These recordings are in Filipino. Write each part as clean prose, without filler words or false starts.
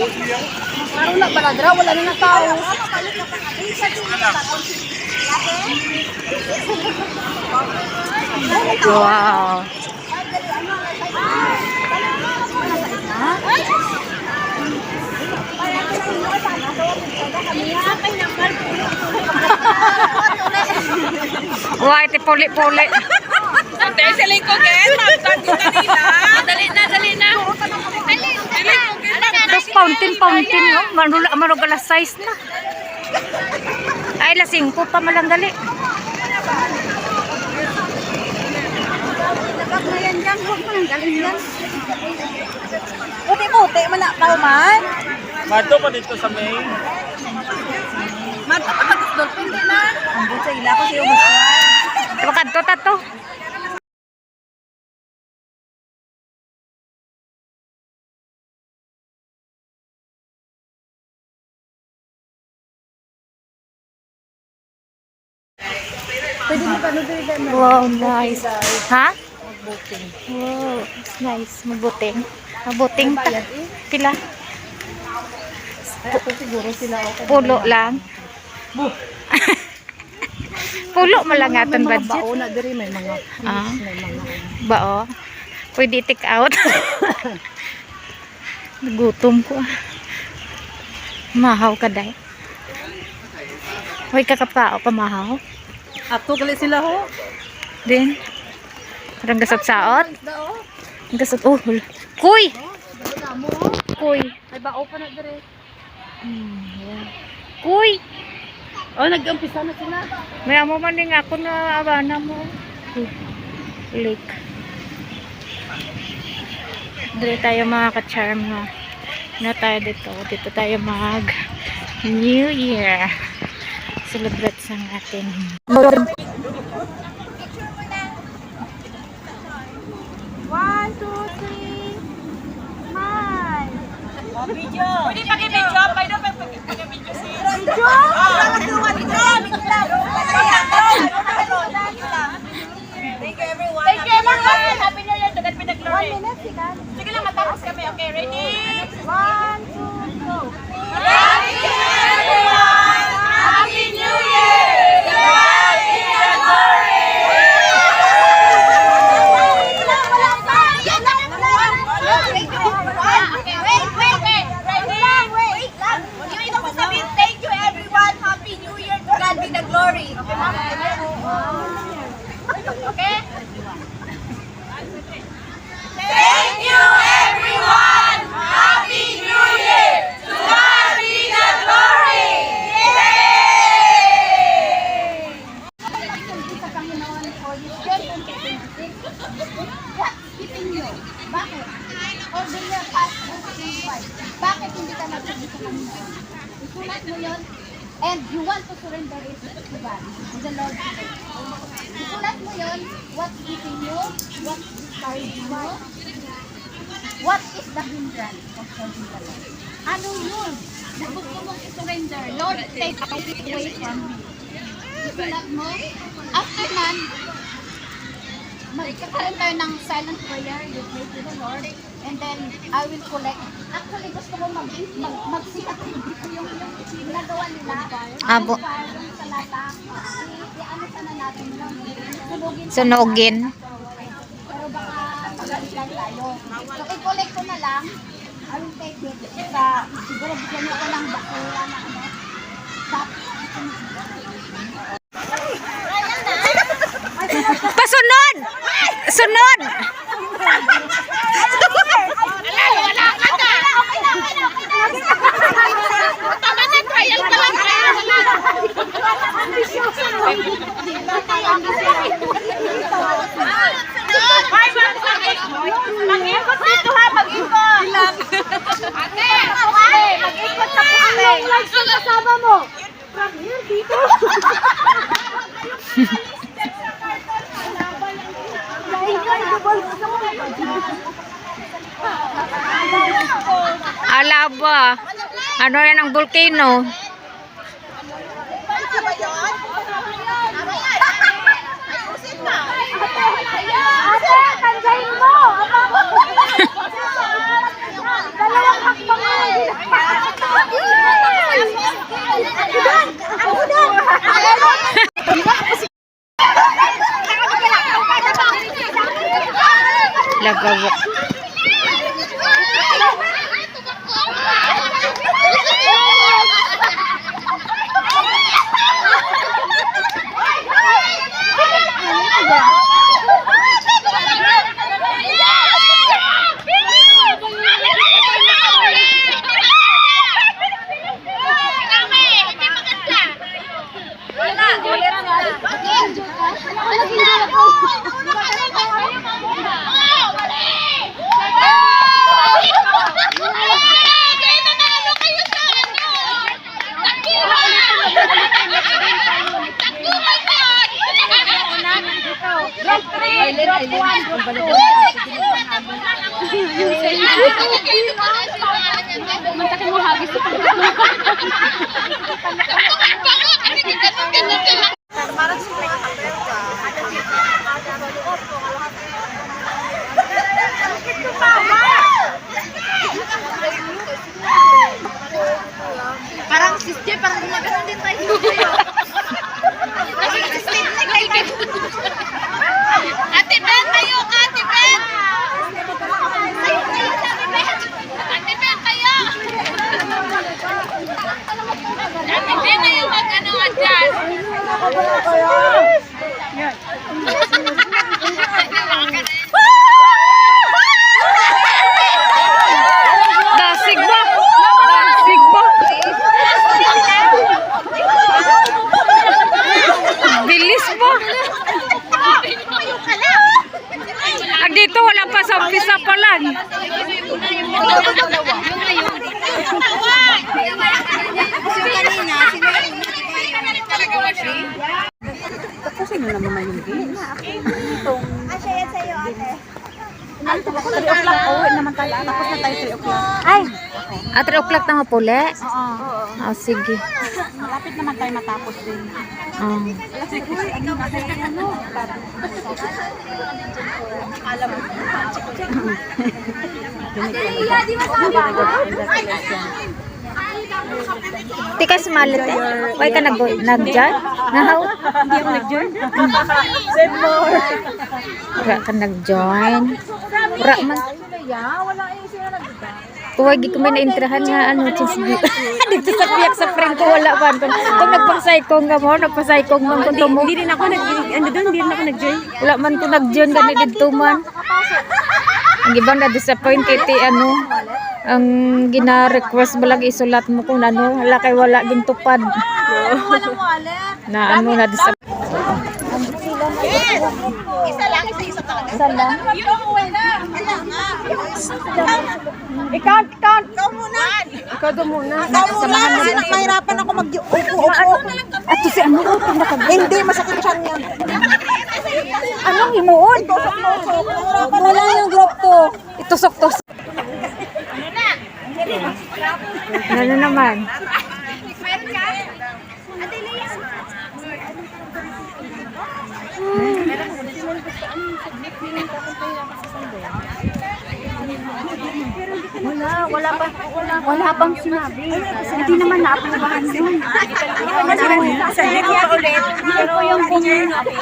Karon na baladra, wala na na tao. Wow. Wah, iti puli-puli. Dahil sa lingkod eh, magkart ko kanila. Dali na. Tapos fountain, no? Manugala size na. Ay, lasing ko pa malang dali. Nagagmayan dyan, huwag mo nang galing yan. Puti-puti, manakaw man. Mato pa dito sa May. Mato pa tapos doon, hindi na. Ambot sa ila ko siya umustuan. Bakadto tato. Pwede mo pa nudin na. Wow, nice. Ha? Mag-booking. Wow, it's nice. Magbuting. Magbuting ta. Pila? Ay, ako siguro sila ako. Pulo lang. Pulo malangaton May mga budget. bao na diri, may mga Ah. may mga Bao. Pwede take out. Nagutom ko. Mahaw ka day. Hoy kakapao pamahaw. ato gali sila ho. Din. Parang gasat saot. Dao. Gasat uhol. Kuy! Kuy. Ay bao pa na diri. Yeah. Kuy! Oh, nag-umpisa na sila. May amo man din ako na abana mo. Lake. Dito tayo mga ka-charm na tayo dito. Dito tayo mag New Year. Celebrate sa atin. One, two, three. Smile. Video. Pwede paki-video. Pwede paki-video si. Video? Thank you everyone. Thank you everyone. Happy New Year to God be the glory. 1 minute, sige lang, matapos kami. Okay, ready? 1, 2, go. Happy New Year everyone. Happy New Year. To God be the glory. Thank you everyone. Happy New Year. To God be the glory. Okay? Thank you everyone. Happy New Year. To God be the glory. Yay! Sa Panginoon for this year 2026. What's keeping you? Bakit? Or do you pass this fight? Bakit hindi ka nagsabi sa Panginoon? Isulat mo yun and you want to surrender it to God, to the Lord today. Isulat mo yun, what's keeping you, what's discouraging you, what is the hindrance of serving the Lord. Ano yun? Na gusto mong i-surrender. Lord, take it away from me. Isulat mo. After man, magkakaroon tayo ng silent prayer. You pray to the Lord. And then, I will collect. Actually, gusto ko magsikat yung ginagawa nila. Abo. Yung sa lata. I-ano sana natin lang. Sunugin. Pero baka pagalitan tayo. So, i-collect ko na lang. I will take it. Siguro bigyan niyo ko ng bakula na ano. Pasunod! Sunod! Wala ka na! Okay na! Tama na, trial ka lang. Mag-ikot dito ha, mag-ikot! Ate! Mag-ikot sa puste! Anong lights ang kasama mo? From here, dito? Alaba. Ano yan ang volcano? Ate, kanjahin mo! Dalawang hakbang mo! Lagawak. Mantakin mo hagis sa parang sister, parang gumagano din tayo. Ate Ben, tayo ka, Ate Ben! Ate Ben, tayo! Ate Ben na yung mag-ano adjust. Dasig ba? Dasig ba? Bilis ba? Dito wala pa sa umpisa pa lang. Ay, 3 o'clock na nga puli? Oo. Sige. Malapit naman tayo matapos din. Tika smalit eh. Why ka nag-join? Nahaw? Hindi ako nag-join. Wala ka nag-join. Wala man. Kuwagi ko may naintrahan nga ano. Dito sa piyak sa friend ko wala pa. Kung nagpasay ko nga mo, nagpasay ko nga kung tumo. Hindi rin ako nag-join. Wala man ko nag-join kami dito man. Ang ibang na-disappoint kay ano. Ang gina-request mo lang isulat mo kung ano. Hala kay wala gintupad. Na ano na-disappoint. Isa lang, isa talaga. Isa lang. Yung umuwi na. Count. Ikaw muna. Ikaw muna. Samahan mo din. Mahirapan ako mag-upo. Ato si ano? Hindi, masakit siya niya. Anong himuon? Wala yung group to. Itusok-tusok. Ano naman? Wala pang sinabi. Hindi naman na-aprobahan yun. Salit niya ulit. Pero yung bunga natin.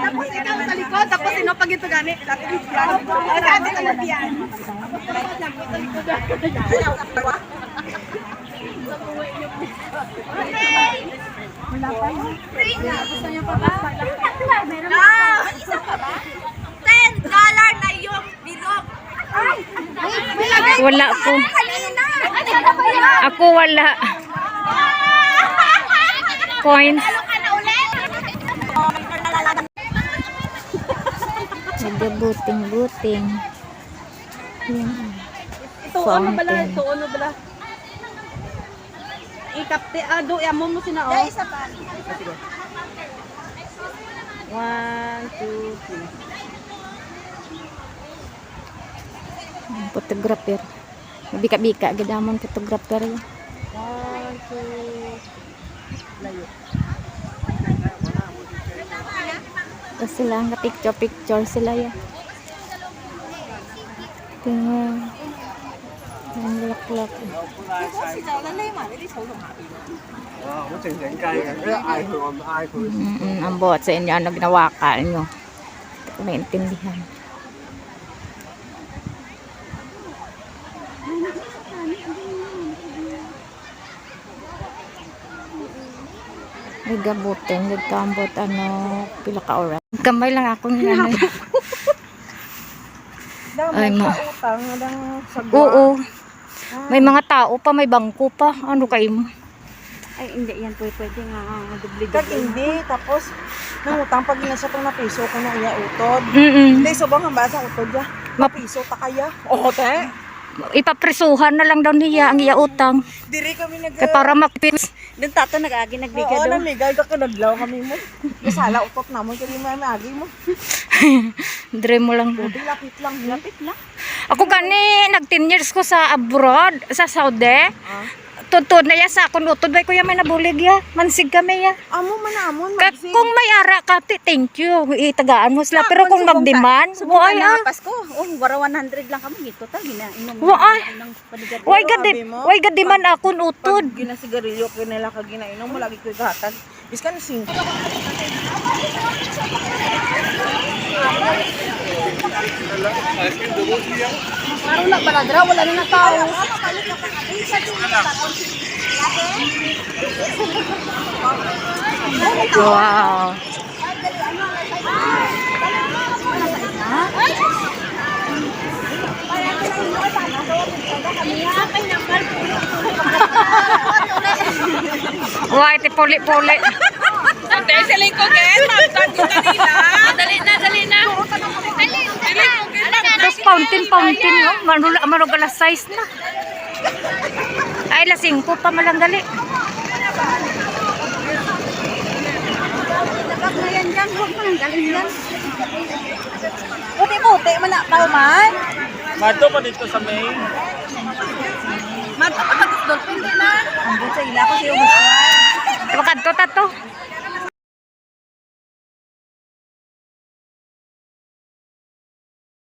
Tapos ikaw sa likod, tapos sino pag ito gani? Dati ka na biyan. Wala pa yun. Gusto niyo pa ba? Isa pa ba? $10 na yung bilog. Wala po. Ako wala. Coins. Medyo buting-buting. Ito ano bala? Ito ano bala? Ikapte, ado, amo mo sina o. Isa pa. 1, 2, 3. Photographer. Bika-bika. Gadamon photographer. 1, 2, layo. Tapos sila ang picture sila yan. Tingnan. Ang laklak. Ang buhat sa inyo, ano ginawa ka nyo. Hindi ko maintindihan. May gabutin, nagkambot, ano, pila ka oras. Kamay lang ako ng ano. Ay, Utang, walang sagwa. Oo. May mga tao pa, may bangko pa. Ano kayo mo? Ay, hindi yan po pwede nga dubli-dubli. Kag hindi, tapos nangutang pag nasa itong napiso ko na iya utod. Mm-mm. Hindi, subang ang basa utod ya. Mapiso ta kaya. Oo, te. Ipapresuhan na lang daw niya ang iya utang. Diri kami nag... Kaya para makpits. Doon tato nag-agi nagbigay Oo, doon. namigay ka kanaglaw kami mo. Kasala utot namon kaya may agi mo. Dre mo lang. Di lapit lang. Lapit lang. Ako gani, nag 10 years ko sa abroad, sa Saudi. Tutod na ya sa akong utod. Bay kuya may nabulig ya. Mansig kami ya. Amo manamon, magsig. Kung may ara ka, thank you. Itagaan mo sila. Pero kung nagdemand, Subukan why na ah. Pasko. Oh, wara 100 lang kami. Total, ginainom. Why? Ng panigat. Why gadiman akong utod. Pag ginasigarilyo ko nila kag ginainom mo lagi ko gahatag. Iskan sing. Parang nagbaladra, wala na tao. Wow. Why, ti puli-puli. Ate, sa lingkod eh. Magtan ko kanila. Dali na. Tapos fountain, no? Manong alas 6 na. Ay, alas 5 pa malang gali. Ngayon dyan, huwag mo nang galing yan. Puti-puti man na tao man. Mato pa dito sa May. Magkapagod doon, hindi na. Ang sa ila ko siya gusto. Bakad to, tato.